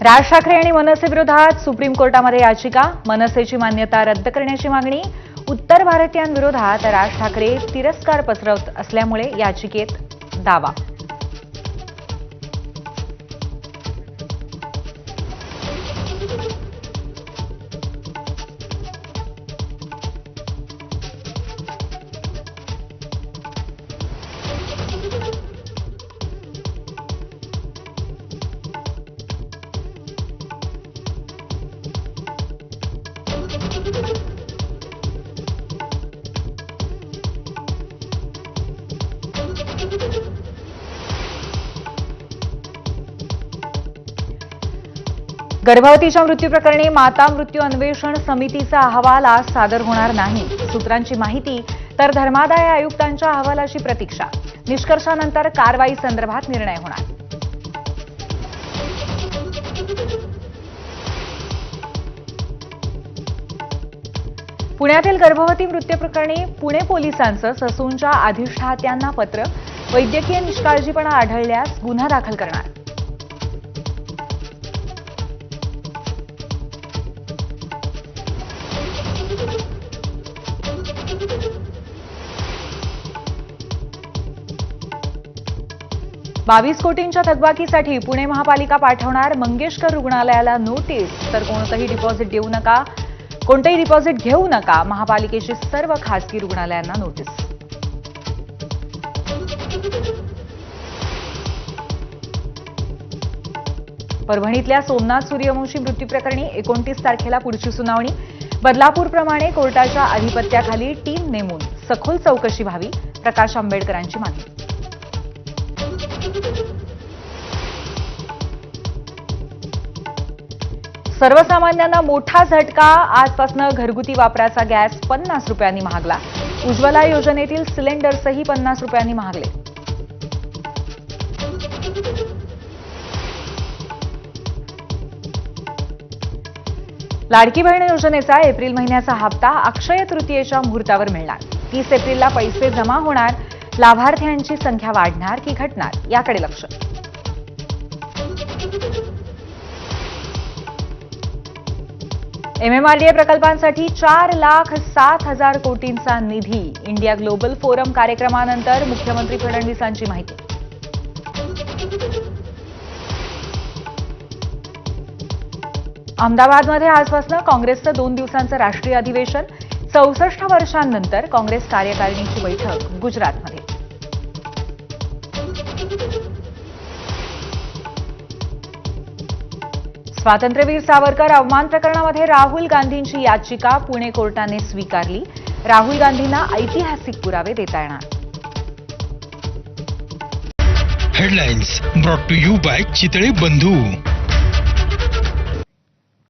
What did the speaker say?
राज ठाकरे आणि मनसे विरोधात सुप्रीम कोर्टामध्ये याचिका, मनसेची मान्यता रद्द करण्याची मागणी. उत्तर भारतीयांविरोधात राज ठाकरे तिरस्कार पसरवत असल्यामुळे याचिकेत दावा. गर्भवतीच्या मृत्यूप्रकरणी माता मृत्यू अन्वेषण समितीचा अहवाल आज सादर होणार नाही. सूत्रांची माहिती, तर धर्मादाय आयुक्तांच्या अहवालाची प्रतीक्षा. निष्कर्षानंतर कारवाई संदर्भात निर्णय होणार. पुण्यातील गर्भवती मृत्यूप्रकरणी पुणे पोलिसांचं ससूनच्या अधिष्ठात्यांना पत्र. वैद्यकीय निष्काळजीपणा आढळल्यास गुन्हा दाखल करणार. ₹22 कोटींच्या थकबाकीसाठी पुणे महापालिका पाठवणार मंगेशकर रुग्णालयाला नोटीस. तर कोणतेही डिपॉझिट घेऊ नका, महापालिकेची सर्व खासगी रुग्णालयांना नोटीस. परभणीतल्या सोमनाथ सूर्यवंशी मृत्यूप्रकरणी 29 तारखेला पुढची सुनावणी. बदलापूरप्रमाणे कोर्टाच्या अधिपत्याखाली टीम नेमून सखोल चौकशी व्हावी, प्रकाश आंबेडकरांची मागणी. सर्वसामान्यांना मोठा झटका. आजपासून घरगुती वापराचा गॅस ₹50 महागला. उज्ज्वला योजनेतील सिलेंडर्सही ₹50 महागले. लाडकी बहीण योजनेचा एप्रिल महिन्याचा हप्ता अक्षय तृतीयेच्या मुहूर्तावर मिळणार. 30 एप्रिलला पैसे जमा होणार. लाभार्थ्यांची संख्या वाढणार की घटणार, याकडे लक्ष. MMRDA प्रकल्पांसाठी 4,07,000 कोटींचा निधी. इंडिया ग्लोबल फोरम कार्यक्रमानंतर मुख्यमंत्री फडणवीसांची माहिती. अहमदाबादमध्ये आजपासून काँग्रेसचं 2 दिवसांचं राष्ट्रीय अधिवेशन. 64 वर्षांनंतर काँग्रेस कार्यकारिणीची बैठक गुजरातमध्ये. स्वातंत्र्यवीर सावरकर अवमान प्रकरणामध्ये राहुल गांधींची याचिका पुणे कोर्टाने स्वीकारली. राहुल गांधींना ऐतिहासिक पुरावे देता येणार. Headlines brought to you by Chitale बंधू.